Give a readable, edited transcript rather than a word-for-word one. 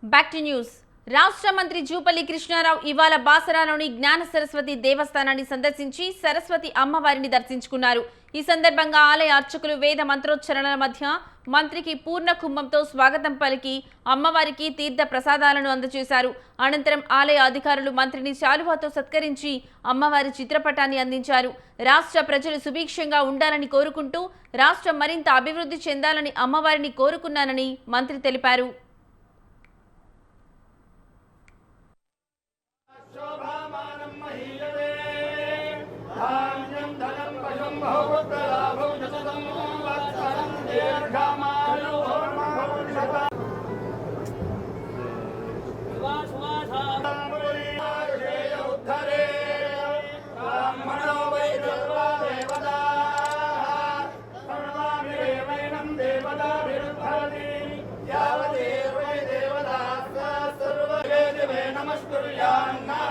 Back to news. రాష్ట్ర మంత్రి జూపల్లి కృష్ణారావు ఇవాళ బాసరాలోని జ్ఞాన సరస్వతి దేవస్థానాన్ని సందర్శించి సరస్వతి అమ్మవారిని దర్శించుకున్నారు. ఈ సందర్భంగా ఆలయ అర్చకులు వేద మంత్రోచ్చరణల మధ్య మంత్రికి పూర్ణ కుంభంతో స్వాగతం పలికి అమ్మవారికి తీర్థ ప్రసాదాలను అందజేశారు. అనంతరం ఆలయ అధికారులు మంత్రిని శాలువాతో సత్కరించి అమ్మవారి చిత్రపటాన్ని అందించారు. రాష్ట్ర ప్రజలు సుభిక్షంగా ఉండాలని కోరుకుంటూ రాష్ట్రం మరింత అభివృద్ధి చెందాలని అమ్మవారిని కోరుకున్నానని మంత్రి తెలిపారు. नमस्कुर्यान्न